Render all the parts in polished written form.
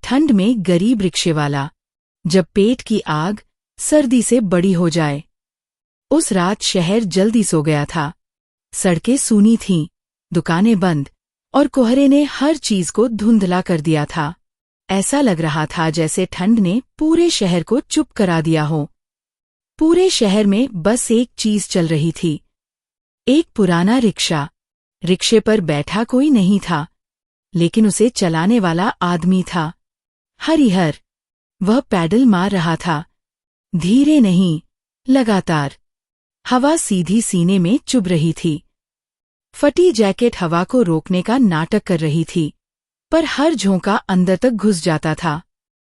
ठंड में गरीब रिक्शेवाला, जब पेट की आग सर्दी से बड़ी हो जाए। उस रात शहर जल्दी सो गया था। सड़कें सूनी थीं, दुकानें बंद, और कोहरे ने हर चीज को धुंधला कर दिया था। ऐसा लग रहा था जैसे ठंड ने पूरे शहर को चुप करा दिया हो। पूरे शहर में बस एक चीज चल रही थी, एक पुराना रिक्शा। रिक्शे पर बैठा कोई नहीं था, लेकिन उसे चलाने वाला आदमी था, हरिहर। वह पैडल मार रहा था, धीरे नहीं, लगातार। हवा सीधी सीने में चुभ रही थी। फटी जैकेट हवा को रोकने का नाटक कर रही थी, पर हर झोंका अंदर तक घुस जाता था।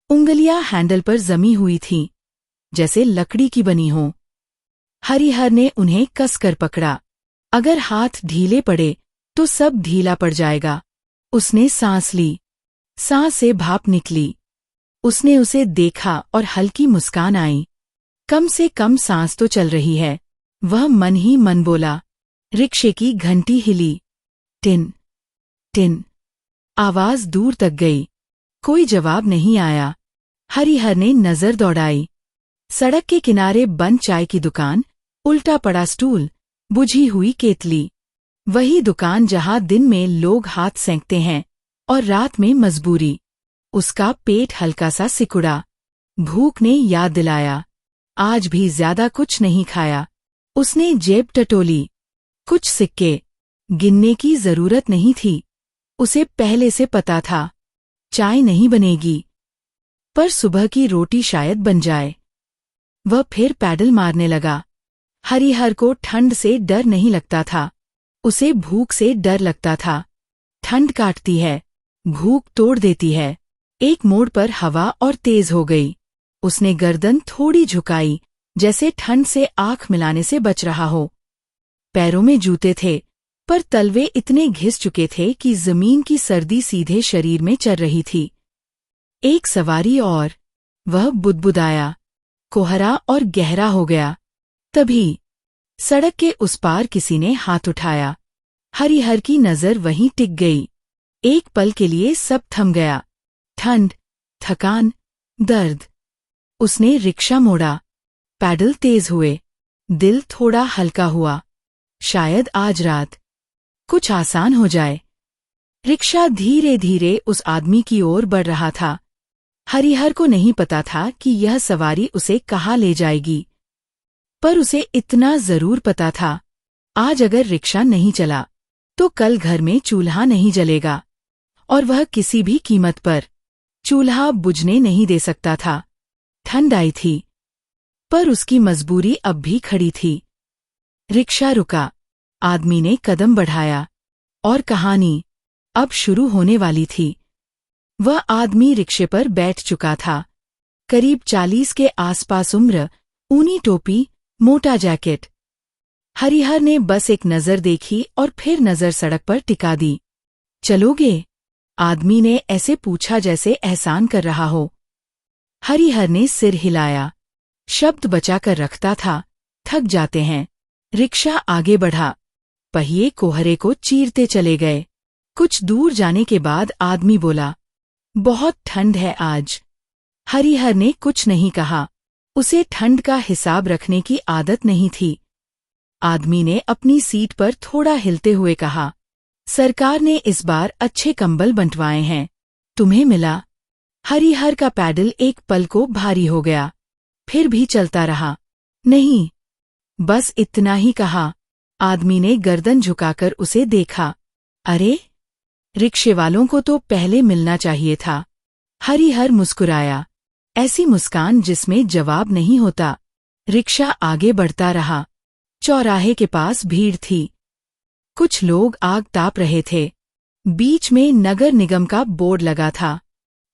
उंगलियां हैंडल पर जमी हुई थीं, जैसे लकड़ी की बनी हो। हरिहर ने उन्हें कसकर पकड़ा। अगर हाथ ढीले पड़े तो सब ढीला पड़ जाएगा। उसने सांस ली, सांस से भाप निकली। उसने उसे देखा और हल्की मुस्कान आई। कम से कम सांस तो चल रही है, वह मन ही मन बोला। रिक्शे की घंटी हिली, टिन टिन। आवाज दूर तक गई, कोई जवाब नहीं आया। हरिहर ने नजर दौड़ाई। सड़क के किनारे बंद चाय की दुकान, उल्टा पड़ा स्टूल, बुझी हुई केतली। वही दुकान जहां दिन में लोग हाथ सेंकते हैं और रात में मजबूरी। उसका पेट हल्का सा सिकुड़ा। भूख ने याद दिलाया, आज भी ज्यादा कुछ नहीं खाया। उसने जेब टटोली, कुछ सिक्के। गिनने की जरूरत नहीं थी, उसे पहले से पता था चाय नहीं बनेगी, पर सुबह की रोटी शायद बन जाए। वह फिर पैडल मारने लगा। हरिहर को ठंड से डर नहीं लगता था, उसे भूख से डर लगता था। ठंड काटती है, भूख तोड़ देती है। एक मोड़ पर हवा और तेज हो गई। उसने गर्दन थोड़ी झुकाई, जैसे ठंड से आंख मिलाने से बच रहा हो। पैरों में जूते थे, पर तलवे इतने घिस चुके थे कि जमीन की सर्दी सीधे शरीर में चल रही थी। एक सवारी और, वह बुदबुदाया। कोहरा और गहरा हो गया। तभी सड़क के उस पार किसी ने हाथ उठाया। हरिहर की नजर वहीं टिक गई। एक पल के लिए सब थम गया। ठंड, थकान, दर्द। उसने रिक्शा मोड़ा, पैडल तेज हुए। दिल थोड़ा हल्का हुआ, शायद आज रात कुछ आसान हो जाए। रिक्शा धीरे धीरे उस आदमी की ओर बढ़ रहा था। हरिहर को नहीं पता था कि यह सवारी उसे कहाँ ले जाएगी, पर उसे इतना जरूर पता था, आज अगर रिक्शा नहीं चला तो कल घर में चूल्हा नहीं जलेगा, और वह किसी भी कीमत पर चूल्हा बुझने नहीं दे सकता था। ठंड आई थी, पर उसकी मजबूरी अब भी खड़ी थी। रिक्शा रुका, आदमी ने कदम बढ़ाया, और कहानी अब शुरू होने वाली थी। वह आदमी रिक्शे पर बैठ चुका था, करीब 40 के आसपास उम्र, ऊनी टोपी, मोटा जैकेट। हरिहर ने बस एक नजर देखी और फिर नजर सड़क पर टिका दी। चलोगे? आदमी ने ऐसे पूछा जैसे एहसान कर रहा हो। हरिहर ने सिर हिलाया। शब्द बचाकर रखता था, थक जाते हैं। रिक्शा आगे बढ़ा, पहिए कोहरे को चीरते चले गए। कुछ दूर जाने के बाद आदमी बोला, बहुत ठंड है आज। हरिहर ने कुछ नहीं कहा, उसे ठंड का हिसाब रखने की आदत नहीं थी। आदमी ने अपनी सीट पर थोड़ा हिलते हुए कहा, सरकार ने इस बार अच्छे कंबल बंटवाए हैं, तुम्हें मिला? हरिहर का पैडल एक पल को भारी हो गया, फिर भी चलता रहा। नहीं, बस इतना ही कहा। आदमी ने गर्दन झुकाकर उसे देखा। अरे, रिक्शे वालों को तो पहले मिलना चाहिए था। हरिहर मुस्कुराया, ऐसी मुस्कान जिसमें जवाब नहीं होता। रिक्शा आगे बढ़ता रहा। चौराहे के पास भीड़ थी, कुछ लोग आग ताप रहे थे। बीच में नगर निगम का बोर्ड लगा था,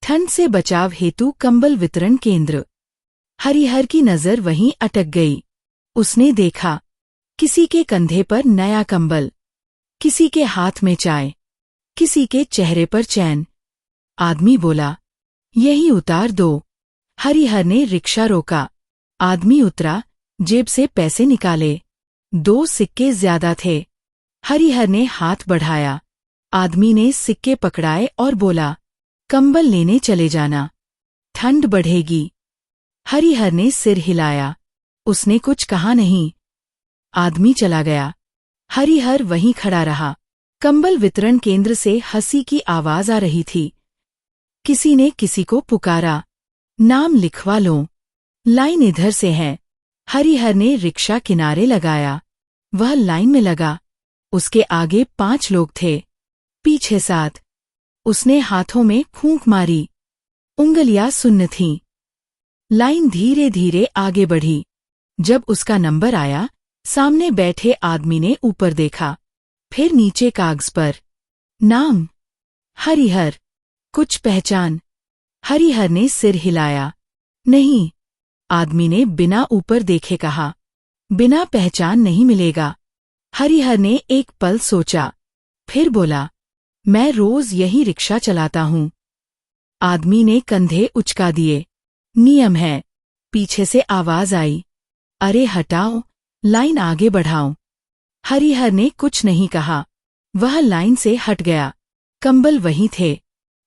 ठंड से बचाव हेतु कंबल वितरण केंद्र। हरिहर की नजर वहीं अटक गई। उसने देखा, किसी के कंधे पर नया कंबल, किसी के हाथ में चाय, किसी के चेहरे पर चैन। आदमी बोला, यही उतार दो। हरिहर ने रिक्शा रोका। आदमी उतरा, जेब से पैसे निकाले। 2 सिक्के ज्यादा थे। हरिहर ने हाथ बढ़ाया। आदमी ने सिक्के पकड़ाए और बोला, कंबल लेने चले जाना, ठंड बढ़ेगी। हरिहर ने सिर हिलाया। उसने कुछ कहा नहीं। आदमी चला गया। हरिहर वहीं खड़ा रहा। कंबल वितरण केंद्र से हंसी की आवाज आ रही थी। किसी ने किसी को पुकारा, नाम लिखवा लो, लाइन इधर से है। हरिहर ने रिक्शा किनारे लगाया। वह लाइन में लगा। उसके आगे 5 लोग थे, पीछे 7। उसने हाथों में फूंक मारी। उंगलियां सुन्न थीं। लाइन धीरे धीरे आगे बढ़ी। जब उसका नंबर आया, सामने बैठे आदमी ने ऊपर देखा, फिर नीचे कागज पर। नाम हरिहर। कुछ पहचान? हरिहर ने सिर हिलाया। नहीं। आदमी ने बिना ऊपर देखे कहा, बिना पहचान नहीं मिलेगा। हरिहर ने एक पल सोचा, फिर बोला, मैं रोज यही रिक्शा चलाता हूं। आदमी ने कंधे उचका दिए। नियम है। पीछे से आवाज आई, अरे हटाओ, लाइन आगे बढ़ाओ। हरिहर ने कुछ नहीं कहा। वह लाइन से हट गया। कंबल वहीं थे,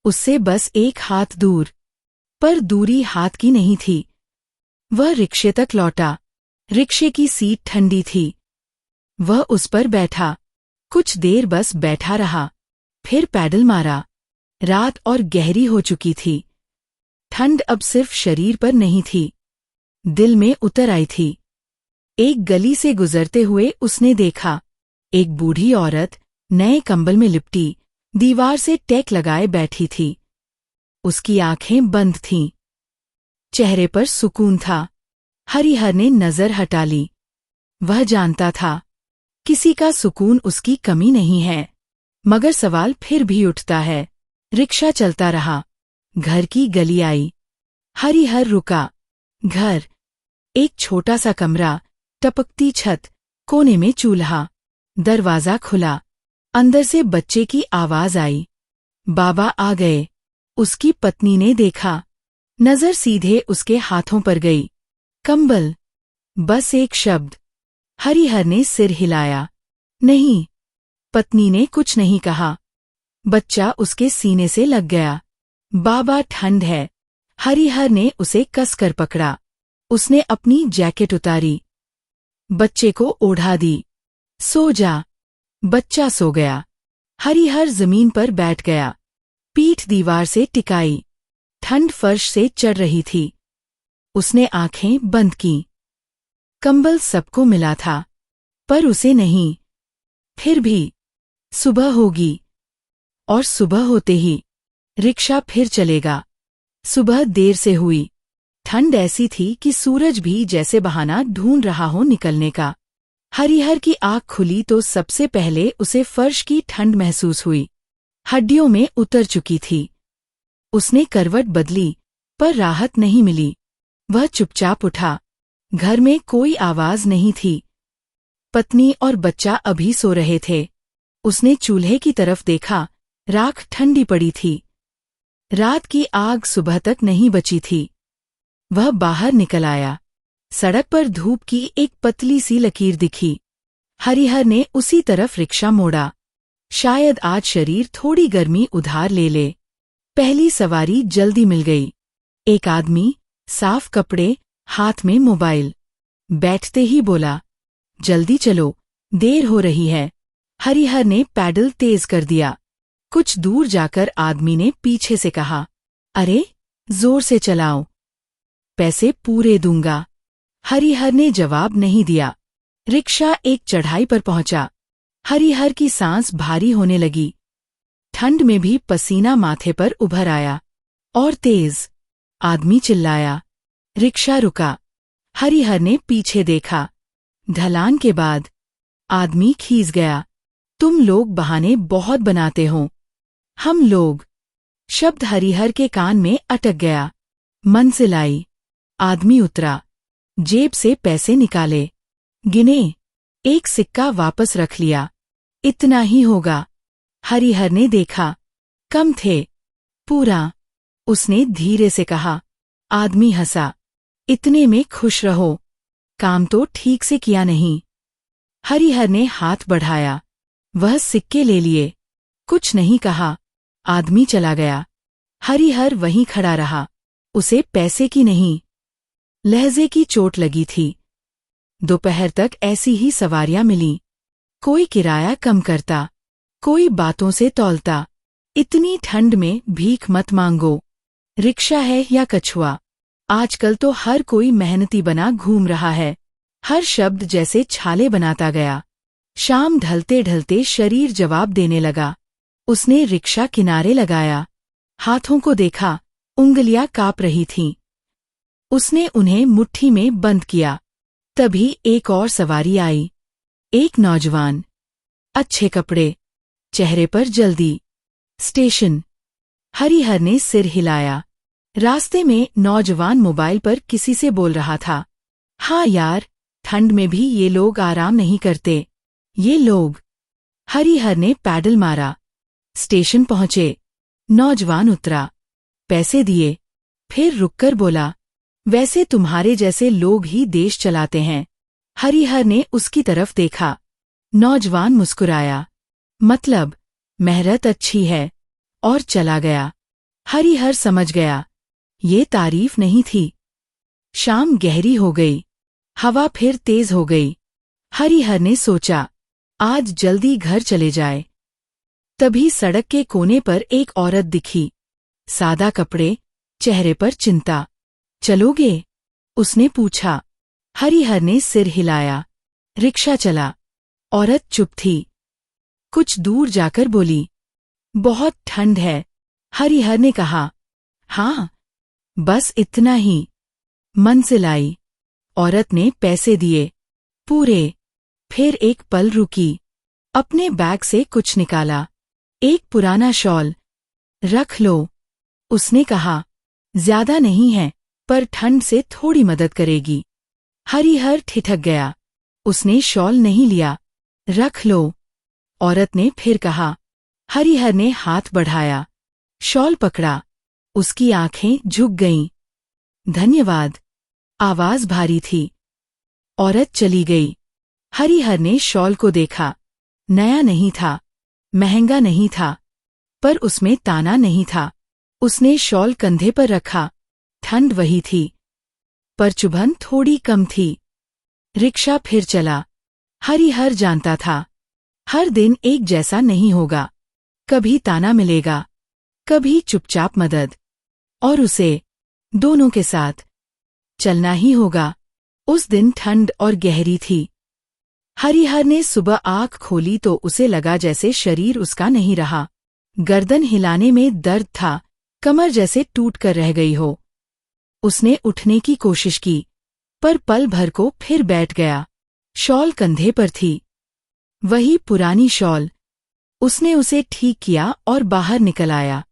उससे बस 1 हाथ दूर। पर दूरी हाथ की नहीं थी। वह रिक्शे तक लौटा। रिक्शे की सीट ठंडी थी। वह उस पर बैठा। कुछ देर बस बैठा रहा, फिर पैडल मारा। रात और गहरी हो चुकी थी। ठंड अब सिर्फ शरीर पर नहीं थी, दिल में उतर आई थी। एक गली से गुजरते हुए उसने देखा, एक बूढ़ी औरत नए कंबल में लिपटी दीवार से टेक लगाए बैठी थी। उसकी आंखें बंद थीं। चेहरे पर सुकून था। हरिहर ने नजर हटा ली। वह जानता था, किसी का सुकून उसकी कमी नहीं है। मगर सवाल फिर भी उठता है। रिक्शा चलता रहा। घर की गली आई। हरिहर रुका। घर, एक छोटा सा कमरा, टपकती छत, कोने में चूल्हा। दरवाजा खुला। अंदर से बच्चे की आवाज आई, बाबा आ गए। उसकी पत्नी ने देखा। नजर सीधे उसके हाथों पर गई। कंबल। बस एक शब्द। हरिहर ने सिर हिलाया। नहीं। पत्नी ने कुछ नहीं कहा। बच्चा उसके सीने से लग गया। बाबा, ठंड है। हरिहर ने उसे कसकर पकड़ा। उसने अपनी जैकेट उतारी, बच्चे को ओढ़ा दी। सो जा। बच्चा सो गया। हरिहर जमीन पर बैठ गया, पीठ दीवार से टिकाई। ठंड फर्श से चढ़ रही थी। उसने आंखें बंद की। कंबल सबको मिला था, पर उसे नहीं। फिर भी सुबह होगी, और सुबह होते ही रिक्शा फिर चलेगा। सुबह देर से हुई। ठंड ऐसी थी कि सूरज भी जैसे बहाना ढूंढ रहा हो निकलने का। हरिहर की आँख खुली तो सबसे पहले उसे फर्श की ठंड महसूस हुई। हड्डियों में उतर चुकी थी। उसने करवट बदली, पर राहत नहीं मिली। वह चुपचाप उठा। घर में कोई आवाज नहीं थी। पत्नी और बच्चा अभी सो रहे थे। उसने चूल्हे की तरफ देखा। राख ठंडी पड़ी थी। रात की आग सुबह तक नहीं बची थी। वह बाहर निकल आया। सड़क पर धूप की एक पतली सी लकीर दिखी। हरिहर ने उसी तरफ रिक्शा मोड़ा। शायद आज शरीर थोड़ी गर्मी उधार ले ले। पहली सवारी जल्दी मिल गई। एक आदमी, साफ कपड़े, हाथ में मोबाइल, बैठते ही बोला, जल्दी चलो, देर हो रही है। हरिहर ने पैडल तेज कर दिया। कुछ दूर जाकर आदमी ने पीछे से कहा, अरे, जोर से चलाओ, पैसे पूरे दूंगा। हरिहर ने जवाब नहीं दिया। रिक्शा एक चढ़ाई पर पहुंचा। हरिहर की सांस भारी होने लगी। ठंड में भी पसीना माथे पर उभर आया। और तेज। आदमी चिल्लाया। रिक्शा रुका। हरिहर ने पीछे देखा। ढलान के बाद आदमी खींच गया। तुम लोग बहाने बहुत बनाते हो। हम लोग। शब्द हरिहर के कान में अटक गया। मंजिल आई। आदमी उतरा। जेब से पैसे निकाले। गिने। एक सिक्का वापस रख लिया। इतना ही होगा। हरिहर ने देखा। कम थे। पूरा। उसने धीरे से कहा। आदमी हंसा। इतने में खुश रहो। काम तो ठीक से किया नहीं। हरिहर ने हाथ बढ़ाया। वह सिक्के ले लिए। कुछ नहीं कहा। आदमी चला गया। हरिहर वहीं खड़ा रहा। उसे पैसे की नहीं, लहजे की चोट लगी थी। दोपहर तक ऐसी ही सवारियां मिली। कोई किराया कम करता, कोई बातों से तौलता। इतनी ठंड में भीख मत मांगो। रिक्शा है या कछुआ, आजकल तो हर कोई मेहनती बना घूम रहा है। हर शब्द जैसे छाले बनाता गया। शाम ढलते ढलते शरीर जवाब देने लगा। उसने रिक्शा किनारे लगाया। हाथों को देखा, उंगलियां कांप रही थीं। उसने उन्हें मुट्ठी में बंद किया। तभी एक और सवारी आई। एक नौजवान, अच्छे कपड़े, चेहरे पर जल्दी। स्टेशन। हरिहर ने सिर हिलाया। रास्ते में नौजवान मोबाइल पर किसी से बोल रहा था। हाँ यार, ठंड में भी ये लोग आराम नहीं करते। ये लोग। हरिहर ने पैडल मारा। स्टेशन पहुंचे। नौजवान उतरा, पैसे दिए, फिर रुककर बोला, वैसे तुम्हारे जैसे लोग ही देश चलाते हैं। हरिहर ने उसकी तरफ देखा। नौजवान मुस्कुराया। मतलब, मेहनत अच्छी है, और चला गया। हरिहर समझ गया, ये तारीफ नहीं थी। शाम गहरी हो गई। हवा फिर तेज हो गई। हरिहर ने सोचा, आज जल्दी घर चले जाए। तभी सड़क के कोने पर एक औरत दिखी। सादा कपड़े, चेहरे पर चिंता। चलोगे? उसने पूछा। हरिहर ने सिर हिलाया। रिक्शा चला। औरत चुप थी। कुछ दूर जाकर बोली, बहुत ठंड है। हरिहर ने कहा, हाँ, बस इतना ही। मंजिल आई। औरत ने पैसे दिए, पूरे। फिर एक पल रुकी। अपने बैग से कुछ निकाला। एक पुराना शॉल। रख लो, उसने कहा। ज्यादा नहीं है, पर ठंड से थोड़ी मदद करेगी। हरिहर ठिठक गया। उसने शॉल नहीं लिया। रख लो, औरत ने फिर कहा। हरिहर ने हाथ बढ़ाया, शॉल पकड़ा। उसकी आंखें झुक गईं। धन्यवाद। आवाज भारी थी। औरत चली गई। हरिहर ने शॉल को देखा। नया नहीं था, महंगा नहीं था, पर उसमें ताना नहीं था। उसने शॉल कंधे पर रखा। ठंड वही थी, पर चुभन थोड़ी कम थी। रिक्शा फिर चला। हरिहर जानता था, हर दिन एक जैसा नहीं होगा। कभी ताना मिलेगा, कभी चुपचाप मदद। और उसे, दोनों के साथ, चलना ही होगा। उस दिन ठंड और गहरी थी। हरिहर ने सुबह आँख खोली तो उसे लगा जैसे शरीर उसका नहीं रहा। गर्दन हिलाने में दर्द था, कमर जैसे टूट कर रह गई हो। उसने उठने की कोशिश की, पर पल भर को फिर बैठ गया। शॉल कंधे पर थी, वही पुरानी शॉल। उसने उसे ठीक किया और बाहर निकल आया।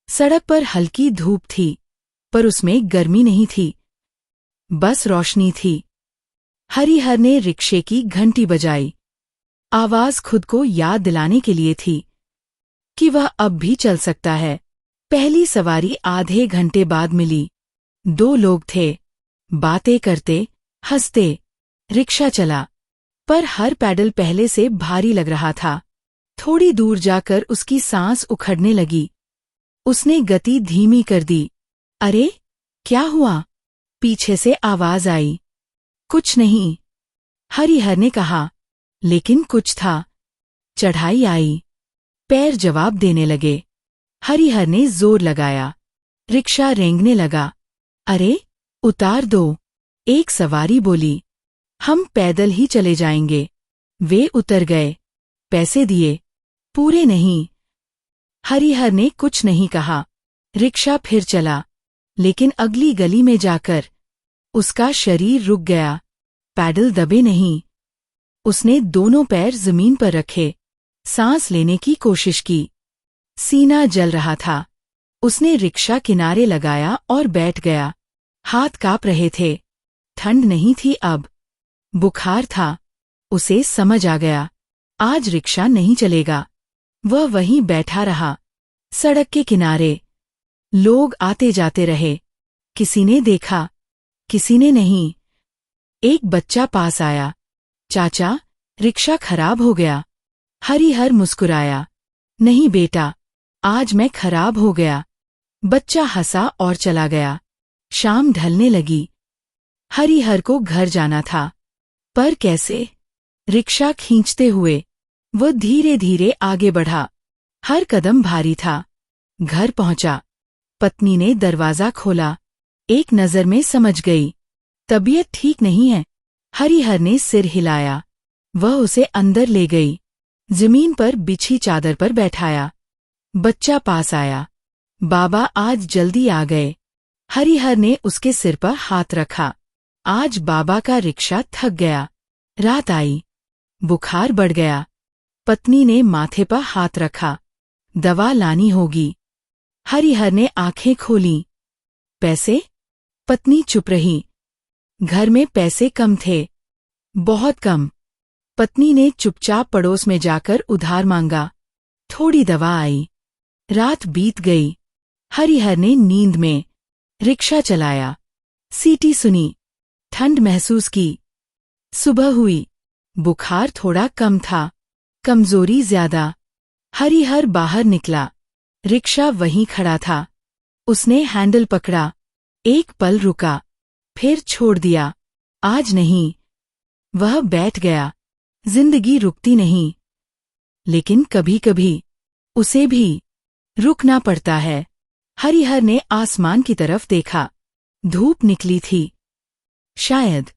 सड़क पर हल्की धूप थी, पर उसमें गर्मी नहीं थी, बस रोशनी थी। हरिहर ने रिक्शे की घंटी बजाई। आवाज खुद को याद दिलाने के लिए थी कि वह अब भी चल सकता है। पहली सवारी आधे घंटे बाद मिली। 2 लोग थे, बातें करते, हंसते। रिक्शा चला, पर हर पैडल पहले से भारी लग रहा था। थोड़ी दूर जाकर उसकी सांस उखड़ने लगी। उसने गति धीमी कर दी। अरे, क्या हुआ? पीछे से आवाज आई। कुछ नहीं, हरिहर ने कहा, लेकिन कुछ था। चढ़ाई आई, पैर जवाब देने लगे। हरिहर ने जोर लगाया। रिक्शा रेंगने लगा। अरे, उतार दो, एक सवारी बोली। हम पैदल ही चले जाएंगे। वे उतर गए। पैसे दिए, पूरे नहीं। हरिहर ने कुछ नहीं कहा। रिक्शा फिर चला, लेकिन अगली गली में जाकर उसका शरीर रुक गया। पैडल दबे नहीं। उसने दोनों पैर जमीन पर रखे, सांस लेने की कोशिश की। सीना जल रहा था। उसने रिक्शा किनारे लगाया और बैठ गया। हाथ कांप रहे थे। ठंड नहीं थी अब, बुखार था। उसे समझ आ गया, आज रिक्शा नहीं चलेगा। वह वहीं बैठा रहा, सड़क के किनारे। लोग आते जाते रहे। किसी ने देखा, किसी ने नहीं। एक बच्चा पास आया। चाचा, रिक्शा खराब हो गया। हरिहर मुस्कुराया। नहीं बेटा, आज मैं खराब हो गया, बच्चा हंसा और चला गया। शाम ढलने लगी। हरिहर को घर जाना था, पर कैसे? रिक्शा खींचते हुए वो धीरे धीरे आगे बढ़ा। हर कदम भारी था। घर पहुंचा। पत्नी ने दरवाजा खोला। एक नजर में समझ गई, तबीयत ठीक नहीं है। हरिहर ने सिर हिलाया। वह उसे अंदर ले गई। जमीन पर बिछी चादर पर बैठाया। बच्चा पास आया। बाबा आज जल्दी आ गए। हरिहर ने उसके सिर पर हाथ रखा। आज बाबा का रिक्शा थक गया। रात आई। बुखार बढ़ गया। पत्नी ने माथे पर हाथ रखा। दवा लानी होगी। हरिहर ने आंखें खोलीं। पैसे? पत्नी चुप रही। घर में पैसे कम थे, बहुत कम। पत्नी ने चुपचाप पड़ोस में जाकर उधार मांगा। थोड़ी दवा आई। रात बीत गई। हरिहर ने नींद में रिक्शा चलाया। सीटी सुनी। ठंड महसूस की। सुबह हुई। बुखार थोड़ा कम था, कमजोरी ज्यादा। हरिहर बाहर निकला। रिक्शा वहीं खड़ा था। उसने हैंडल पकड़ा। एक पल रुका, फिर छोड़ दिया। आज नहीं। वह बैठ गया। जिंदगी रुकती नहीं, लेकिन कभी कभी उसे भी रुकना पड़ता है। हरिहर ने आसमान की तरफ देखा। धूप निकली थी। शायद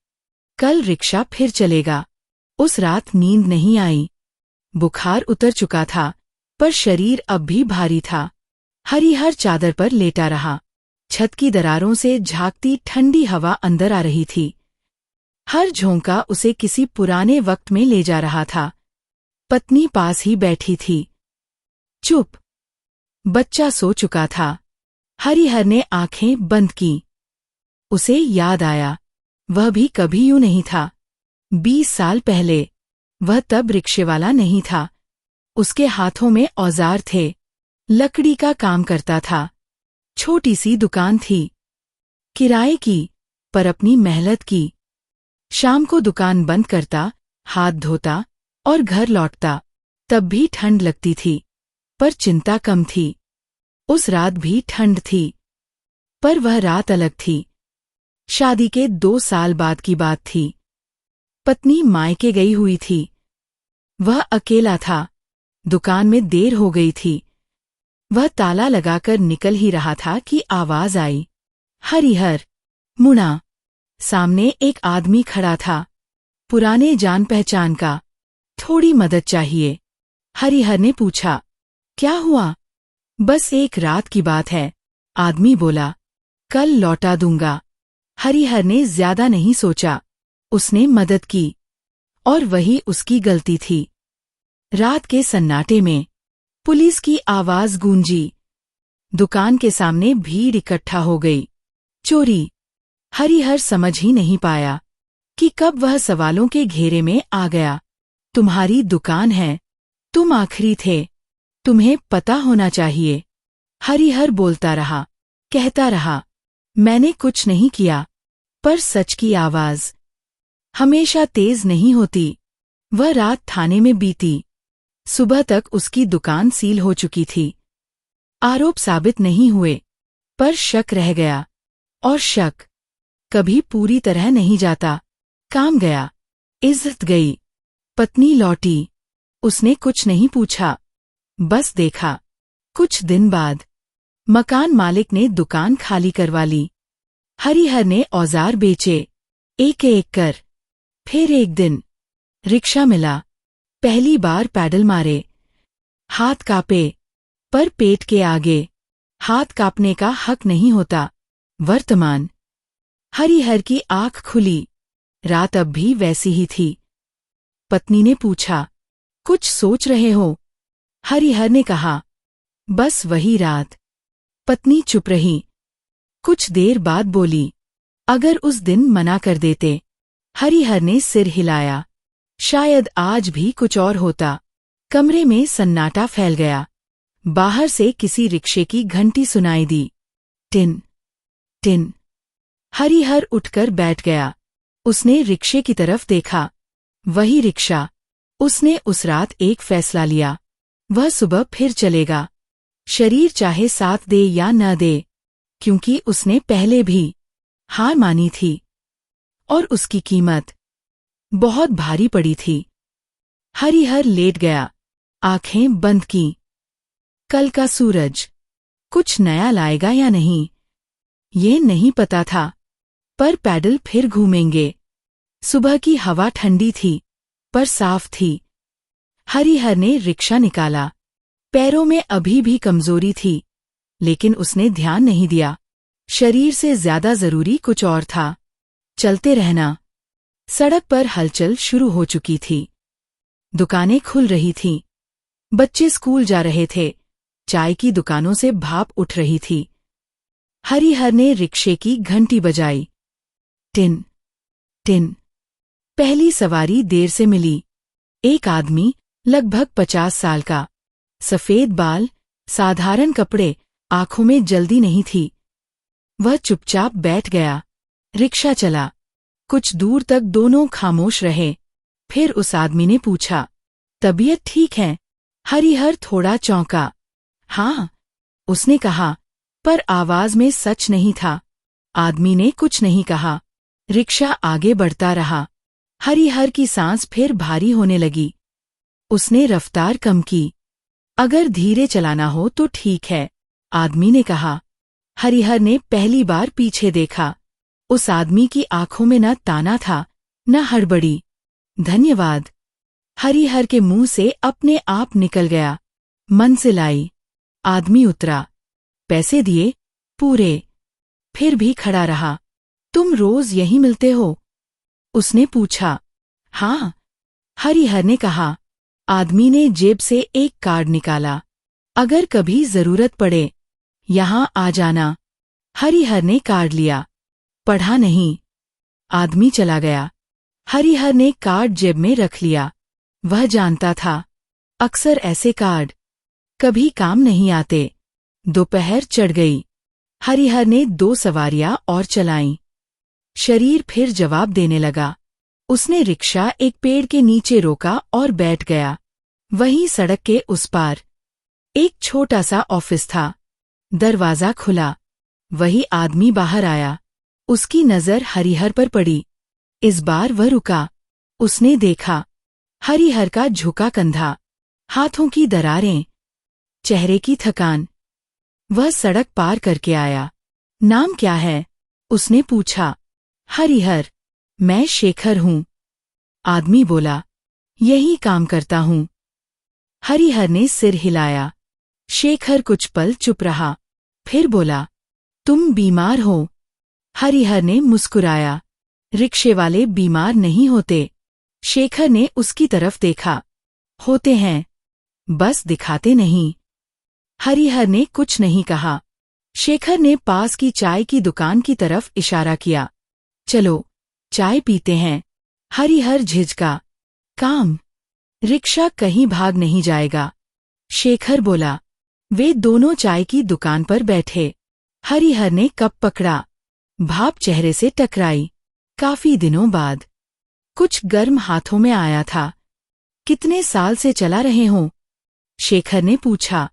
कल रिक्शा फिर चलेगा। उस रात नींद नहीं आई। बुखार उतर चुका था, पर शरीर अब भी भारी था। हरिहर चादर पर लेटा रहा। छत की दरारों से झांकती ठंडी हवा अंदर आ रही थी। हर झोंका उसे किसी पुराने वक्त में ले जा रहा था। पत्नी पास ही बैठी थी, चुप। बच्चा सो चुका था। हरिहर ने आंखें बंद की। उसे याद आया, वह भी कभी यूं नहीं था। 20 साल पहले वह तब रिक्शेवाला नहीं था। उसके हाथों में औजार थे। लकड़ी का काम करता था। छोटी सी दुकान थी, किराए की, पर अपनी मेहनत की। शाम को दुकान बंद करता, हाथ धोता और घर लौटता। तब भी ठंड लगती थी, पर चिंता कम थी। उस रात भी ठंड थी, पर वह रात अलग थी। शादी के 2 साल बाद की बात थी। पत्नी मायके गई हुई थी। वह अकेला था। दुकान में देर हो गई थी। वह ताला लगाकर निकल ही रहा था कि आवाज आई, हरिहर। मुड़ा। सामने एक आदमी खड़ा था, पुराने जान पहचान का। थोड़ी मदद चाहिए। हरिहर ने पूछा, क्या हुआ? बस एक रात की बात है, आदमी बोला। कल लौटा दूंगा। हरिहर ने ज्यादा नहीं सोचा। उसने मदद की, और वही उसकी गलती थी। रात के सन्नाटे में पुलिस की आवाज गूंजी। दुकान के सामने भीड़ इकट्ठा हो गई। चोरी। हरिहर समझ ही नहीं पाया कि कब वह सवालों के घेरे में आ गया। तुम्हारी दुकान है, तुम आखिरी थे, तुम्हें पता होना चाहिए। हरिहर बोलता रहा, कहता रहा, मैंने कुछ नहीं किया। पर सच की आवाज हमेशा तेज नहीं होती। वह रात थाने में बीती। सुबह तक उसकी दुकान सील हो चुकी थी। आरोप साबित नहीं हुए, पर शक रह गया। और शक कभी पूरी तरह नहीं जाता। काम गया, इज्जत गई। पत्नी लौटी। उसने कुछ नहीं पूछा, बस देखा। कुछ दिन बाद मकान मालिक ने दुकान खाली करवा ली। हरिहर ने औजार बेचे, एक एक कर। फिर एक दिन रिक्शा मिला। पहली बार पैडल मारे। हाथ कांपे, पर पेट के आगे हाथ कांपने का हक नहीं होता। वर्तमान। हरिहर की आंख खुली। रात अब भी वैसी ही थी। पत्नी ने पूछा, कुछ सोच रहे हो? हरिहर ने कहा, बस वही रात। पत्नी चुप रही। कुछ देर बाद बोली, अगर उस दिन मना कर देते। हरिहर ने सिर हिलाया। शायद आज भी कुछ और होता। कमरे में सन्नाटा फैल गया। बाहर से किसी रिक्शे की घंटी सुनाई दी। Tin tin. हरिहर उठकर बैठ गया। उसने रिक्शे की तरफ देखा। वही रिक्शा। उसने उस रात एक फैसला लिया, वह सुबह फिर चलेगा। शरीर चाहे साथ दे या न दे, क्योंकि उसने पहले भी हार मानी थी और उसकी कीमत बहुत भारी पड़ी थी। हरिहर लेट गया, आंखें बंद की। कल का सूरज कुछ नया लाएगा या नहीं, ये नहीं पता था, पर पैडल फिर घूमेंगे। सुबह की हवा ठंडी थी, पर साफ थी। हरिहर ने रिक्शा निकाला। पैरों में अभी भी कमजोरी थी, लेकिन उसने ध्यान नहीं दिया। शरीर से ज्यादा जरूरी कुछ और था, चलते रहना। सड़क पर हलचल शुरू हो चुकी थी। दुकानें खुल रही थीं। बच्चे स्कूल जा रहे थे। चाय की दुकानों से भाप उठ रही थी। हरिहर ने रिक्शे की घंटी बजाई। Tin tin. पहली सवारी देर से मिली। एक आदमी, लगभग 50 साल का, सफेद बाल, साधारण कपड़े, आंखों में जल्दी नहीं थी। वह चुपचाप बैठ गया। रिक्शा चला। कुछ दूर तक दोनों खामोश रहे। फिर उस आदमी ने पूछा, तबीयत ठीक है? हरिहर थोड़ा चौंका। हाँ, उसने कहा, पर आवाज में सच नहीं था। आदमी ने कुछ नहीं कहा। रिक्शा आगे बढ़ता रहा। हरिहर की सांस फिर भारी होने लगी। उसने रफ्तार कम की। अगर धीरे चलाना हो तो ठीक है, आदमी ने कहा। हरिहर ने पहली बार पीछे देखा। उस आदमी की आंखों में न ताना था, न हड़बड़ी। धन्यवाद, हरिहर के मुंह से अपने आप निकल गया। मंजिल आई। आदमी उतरा। पैसे दिए? पूरे। फिर भी खड़ा रहा। तुम रोज यहीं मिलते हो? उसने पूछा। हाँ, हरिहर ने कहा। आदमी ने जेब से एक कार्ड निकाला। अगर कभी जरूरत पड़े, यहां आ जाना। हरिहर ने कार्ड लिया। पढ़ा नहीं। आदमी चला गया। हरिहर ने कार्ड जेब में रख लिया। वह जानता था, अक्सर ऐसे कार्ड कभी काम नहीं आते। दोपहर चढ़ गई। हरिहर ने 2 सवारियां और चलाईं। शरीर फिर जवाब देने लगा। उसने रिक्शा एक पेड़ के नीचे रोका और बैठ गया। वहीं सड़क के उस पार एक छोटा सा ऑफिस था। दरवाजा खुला। वही आदमी बाहर आया। उसकी नजर हरिहर पर पड़ी। इस बार वह रुका। उसने देखा, हरिहर का झुका कंधा, हाथों की दरारें, चेहरे की थकान। वह सड़क पार करके आया। नाम क्या है? उसने पूछा। हरिहर। मैं शेखर हूं। आदमी बोला। यही काम करता हूं। हरिहर ने सिर हिलाया। शेखर कुछ पल चुप रहा, फिर बोला, तुम बीमार हो? हरिहर ने मुस्कुराया। रिक्शे वाले बीमार नहीं होते। शेखर ने उसकी तरफ देखा। होते हैं, बस दिखाते नहीं। हरिहर ने कुछ नहीं कहा। शेखर ने पास की चाय की दुकान की तरफ इशारा किया। चलो, चाय पीते हैं। हरिहर झिझका। काम? रिक्शा कहीं भाग नहीं जाएगा, शेखर बोला। वे दोनों चाय की दुकान पर बैठे। हरिहर ने कप पकड़ा। भाप चेहरे से टकराई। काफी दिनों बाद कुछ गर्म हाथों में आया था। कितने साल से चला रहे हो? शेखर ने पूछा।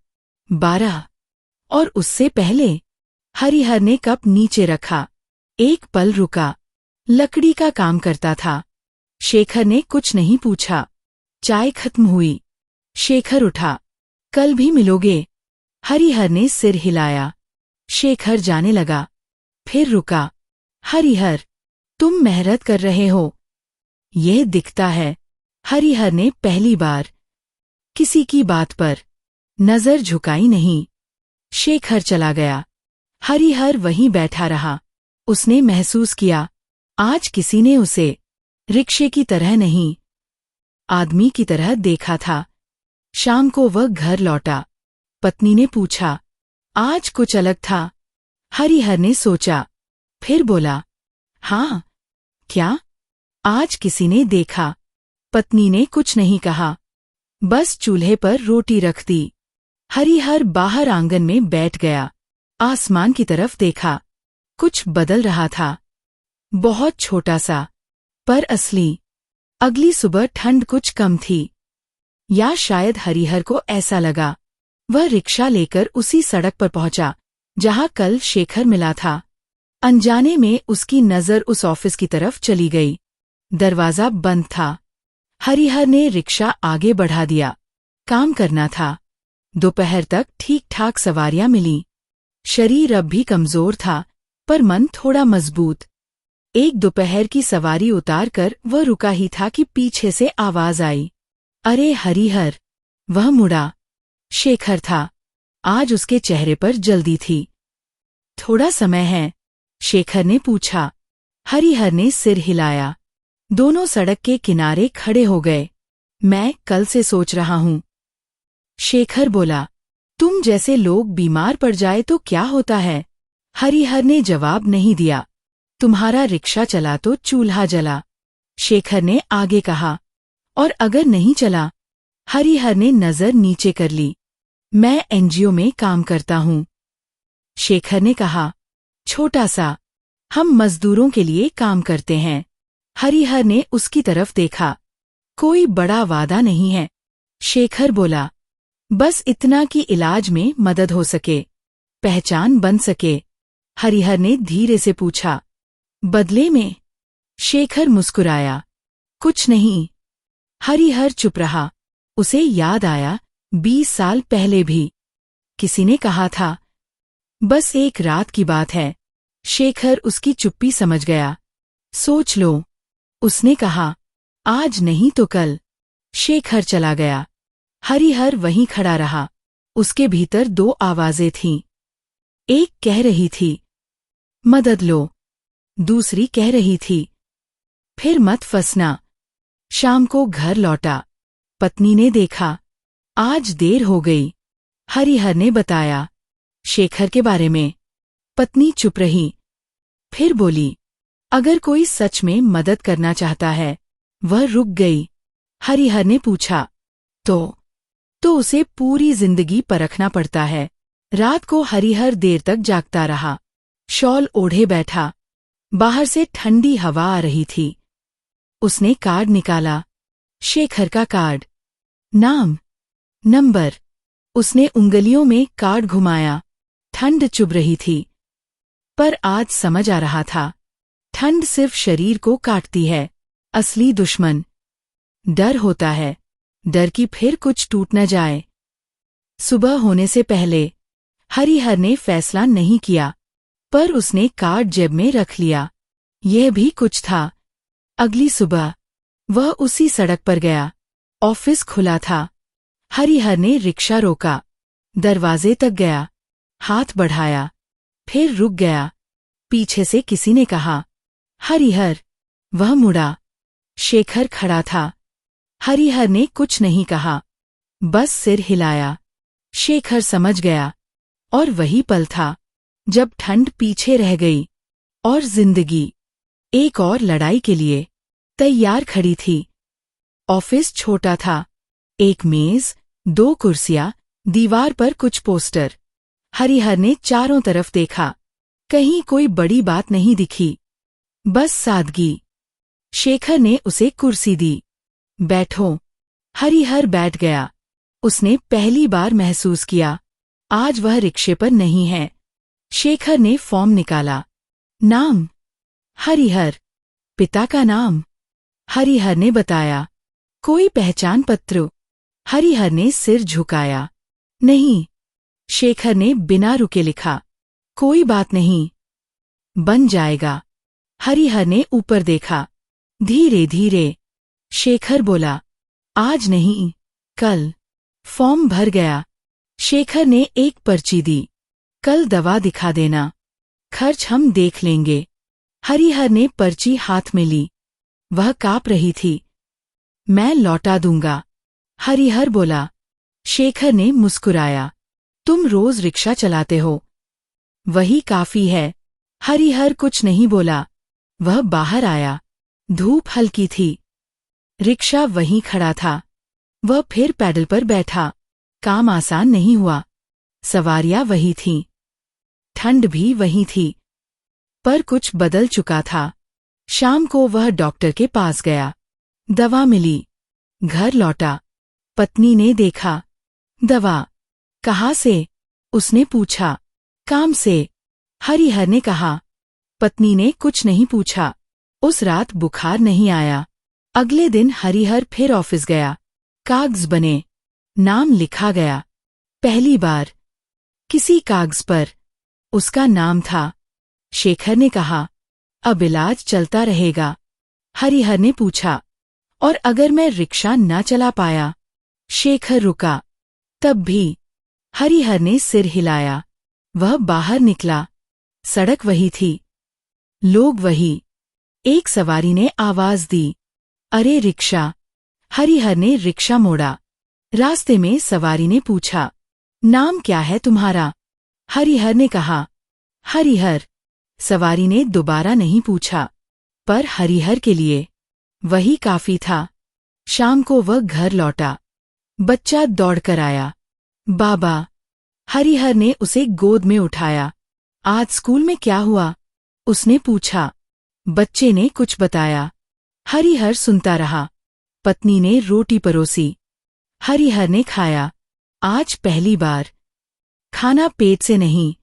12। और उससे पहले? हरिहर ने कप नीचे रखा। एक पल रुका। लकड़ी का काम करता था। शेखर ने कुछ नहीं पूछा। चाय खत्म हुई। शेखर उठा। कल भी मिलोगे? हरिहर ने सिर हिलाया। शेखर जाने लगा। फिर रुका। हरिहर, तुम मेहनत कर रहे हो। यह दिखता है। हरिहर ने पहली बार किसी की बात पर नजर झुकाई नहीं। शेखर चला गया। हरिहर वहीं बैठा रहा। उसने महसूस किया, आज किसी ने उसे रिक्शे की तरह नहीं, आदमी की तरह देखा था। शाम को वह घर लौटा। पत्नी ने पूछा, आज कुछ अलग था? हरिहर ने सोचा, फिर बोला, हाँ। क्या? आज किसी ने देखा। पत्नी ने कुछ नहीं कहा, बस चूल्हे पर रोटी रख दी। हरिहर बाहर आंगन में बैठ गया। आसमान की तरफ देखा। कुछ बदल रहा था, बहुत छोटा सा, पर असली। अगली सुबह ठंड कुछ कम थी, या शायद हरिहर को ऐसा लगा। वह रिक्शा लेकर उसी सड़क पर पहुंचा जहां कल शेखर मिला था। अनजाने में उसकी नजर उस ऑफिस की तरफ चली गई। दरवाजा बंद था। हरिहर ने रिक्शा आगे बढ़ा दिया। काम करना था। दोपहर तक ठीक ठाक सवारियां मिली। शरीर अब भी कमजोर था, पर मन थोड़ा मजबूत। एक दोपहर की सवारी उतारकर वह रुका ही था कि पीछे से आवाज आई, अरे हरिहर! वह मुड़ा। शेखर था। आज उसके चेहरे पर जल्दी थी। थोड़ा समय है? शेखर ने पूछा। हरिहर ने सिर हिलाया। दोनों सड़क के किनारे खड़े हो गए। मैं कल से सोच रहा हूं। शेखर बोला, तुम जैसे लोग बीमार पड़ जाए तो क्या होता है? हरिहर ने जवाब नहीं दिया। तुम्हारा रिक्शा चला तो चूल्हा जला। शेखर ने आगे कहा, और अगर नहीं चला? हरिहर ने नजर नीचे कर ली। मैं एनजीओ में काम करता हूं। शेखर ने कहा, छोटा सा। हम मजदूरों के लिए काम करते हैं। हरिहर ने उसकी तरफ देखा। कोई बड़ा वादा नहीं है। शेखर बोला, बस इतना कि इलाज में मदद हो सके, पहचान बन सके। हरिहर ने धीरे से पूछा, बदले में? शेखर मुस्कुराया, कुछ नहीं। हरिहर चुप रहा। उसे याद आया, 20 साल पहले भी किसी ने कहा था, बस एक रात की बात है। शेखर उसकी चुप्पी समझ गया। सोच लो, उसने कहा, आज नहीं तो कल। शेखर चला गया। हरिहर वहीं खड़ा रहा। उसके भीतर 2 आवाजें थीं। एक कह रही थी, मदद लो। दूसरी कह रही थी, फिर मत फंसना। शाम को घर लौटा। पत्नी ने देखा, आज देर हो गई। हरिहर ने बताया, शेखर के बारे में। पत्नी चुप रही। फिर बोली, अगर कोई सच में मदद करना चाहता है। वह रुक गई। हरिहर ने पूछा, तो उसे पूरी जिंदगी परखना पड़ता है। रात को हरिहर देर तक जागता रहा। शॉल ओढ़े बैठा। बाहर से ठंडी हवा आ रही थी। उसने कार्ड निकाला। शेखर का कार्ड। नाम, नंबर। उसने उंगलियों में कार्ड घुमाया। ठंड चुभ रही थी। पर आज समझ आ रहा था, ठंड सिर्फ शरीर को काटती है। असली दुश्मन डर होता है। डर कि फिर कुछ टूट न जाए। सुबह होने से पहले हरिहर ने फैसला नहीं किया, पर उसने कार्ड जेब में रख लिया। यह भी कुछ था। अगली सुबह वह उसी सड़क पर गया। ऑफिस खुला था। हरिहर ने रिक्शा रोका। दरवाजे तक गया। हाथ बढ़ाया, फिर रुक गया। पीछे से किसी ने कहा, हरिहर। वह मुड़ा। शेखर खड़ा था। हरिहर ने कुछ नहीं कहा, बस सिर हिलाया। शेखर समझ गया। और वही पल था जब ठंड पीछे रह गई और जिंदगी एक और लड़ाई के लिए तैयार खड़ी थी। ऑफिस छोटा था। एक मेज, 2 कुर्सियां, दीवार पर कुछ पोस्टर। हरिहर ने चारों तरफ देखा। कहीं कोई बड़ी बात नहीं दिखी, बस सादगी। शेखर ने उसे कुर्सी दी। बैठो। हरिहर बैठ गया। उसने पहली बार महसूस किया, आज वह रिक्शे पर नहीं है। शेखर ने फॉर्म निकाला। नाम, हरिहर। पिता का नाम, हरिहर ने बताया। कोई पहचान पत्र? हरिहर ने सिर झुकाया। नहीं। शेखर ने बिना रुके लिखा, कोई बात नहीं, बन जाएगा। हरिहर ने ऊपर देखा। धीरे धीरे। शेखर बोला, आज नहीं, कल। फॉर्म भर गया। शेखर ने एक पर्ची दी। कल दवा दिखा देना, खर्च हम देख लेंगे। हरिहर ने पर्ची हाथ में ली। वह काँप रही थी। मैं लौटा दूंगा, हरिहर बोला। शेखर ने मुस्कुराया। तुम रोज रिक्शा चलाते हो, वही काफी है। हरिहर कुछ नहीं बोला। वह बाहर आया। धूप हल्की थी। रिक्शा वहीं खड़ा था। वह फिर पैडल पर बैठा। काम आसान नहीं हुआ। सवारियां वही थीं। ठंड भी वही थी। पर कुछ बदल चुका था। शाम को वह डॉक्टर के पास गया। दवा मिली। घर लौटा। पत्नी ने देखा। दवा कहाँ से? उसने पूछा। काम से, हरिहर ने कहा। पत्नी ने कुछ नहीं पूछा। उस रात बुखार नहीं आया। अगले दिन हरिहर फिर ऑफिस गया। कागज बने, नाम लिखा गया। पहली बार किसी कागज पर उसका नाम था। शेखर ने कहा, अब इलाज चलता रहेगा। हरिहर ने पूछा, और अगर मैं रिक्शा न चला पाया? शेखर रुका। तब भी हरिहर ने सिर हिलाया। वह बाहर निकला। सड़क वही थी, लोग वही। एक सवारी ने आवाज दी, अरे रिक्शा। हरिहर ने रिक्शा मोड़ा। रास्ते में सवारी ने पूछा, नाम क्या है तुम्हारा? हरिहर ने कहा, हरिहर। सवारी ने दोबारा नहीं पूछा, पर हरिहर के लिए वही काफी था। शाम को वह घर लौटा। बच्चा दौड़कर आया। बाबा। हरिहर ने उसे गोद में उठाया। आज स्कूल में क्या हुआ? उसने पूछा। बच्चे ने कुछ बताया। हरिहर सुनता रहा। पत्नी ने रोटी परोसी। हरिहर ने खाया। आज पहली बार खाना पेट से नहीं,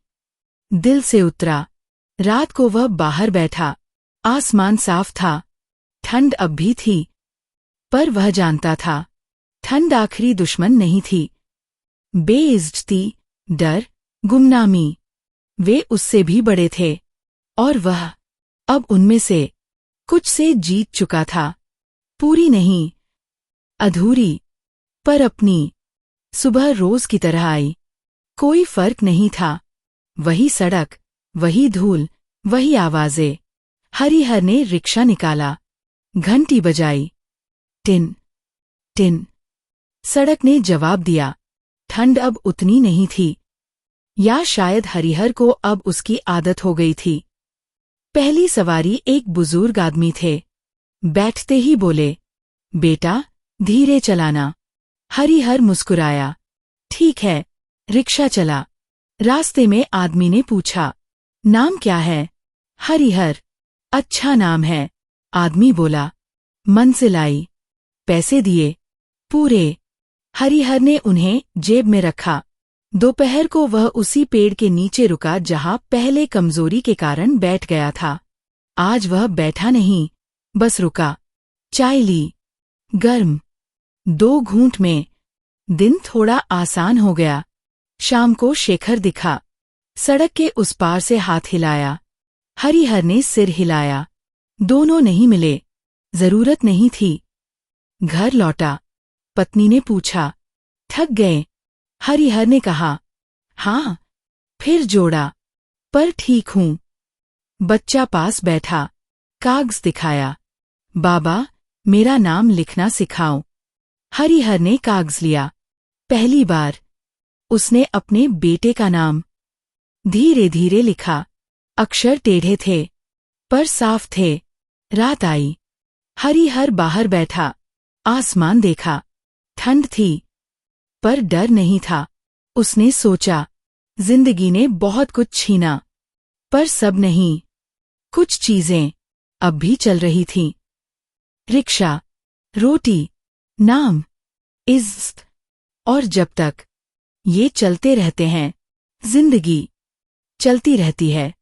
दिल से उतरा। रात को वह बाहर बैठा। आसमान साफ था। ठंड अब भी थी, पर वह जानता था, ठंड आखिरी दुश्मन नहीं थी। बेइज्जती, डर, गुमनामी, वे उससे भी बड़े थे। और वह अब उनमें से कुछ से जीत चुका था। पूरी नहीं, अधूरी, पर अपनी। सुबह रोज की तरह आई। कोई फर्क नहीं था। वही सड़क, वही धूल, वही आवाजें। हरिहर ने रिक्शा निकाला। घंटी बजाई। Tin tin. सड़क ने जवाब दिया। ठंड अब उतनी नहीं थी, या शायद हरिहर को अब उसकी आदत हो गई थी। पहली सवारी एक बुजुर्ग आदमी थे। बैठते ही बोले, बेटा धीरे चलाना। हरिहर मुस्कुराया। ठीक है। रिक्शा चला। रास्ते में आदमी ने पूछा, नाम क्या है? हरिहर। अच्छा नाम है, आदमी बोला। मंजिल आई। पैसे दिए, पूरे। हरिहर ने उन्हें जेब में रखा। दोपहर को वह उसी पेड़ के नीचे रुका जहां पहले कमजोरी के कारण बैठ गया था। आज वह बैठा नहीं, बस रुका। चाय ली, गर्म। 2 घूंट में दिन थोड़ा आसान हो गया। शाम को शेखर दिखा। सड़क के उस पार से हाथ हिलाया। हरिहर ने सिर हिलाया। दोनों नहीं मिले। जरूरत नहीं थी। घर लौटा। पत्नी ने पूछा, थक गए? हरिहर ने कहा, हाँ। फिर जोड़ा, पर ठीक हूं। बच्चा पास बैठा। कागज दिखाया। बाबा, मेरा नाम लिखना सिखाओ। हरिहर ने कागज लिया। पहली बार उसने अपने बेटे का नाम धीरे धीरे लिखा। अक्षर टेढ़े थे, पर साफ थे। रात आई। हरिहर बाहर बैठा। आसमान देखा। ठंड थी, पर डर नहीं था। उसने सोचा, जिंदगी ने बहुत कुछ छीना, पर सब नहीं। कुछ चीजें अब भी चल रही थीं। रिक्शा, रोटी, नाम, इज्जत। और जब तक ये चलते रहते हैं, जिंदगी चलती रहती है।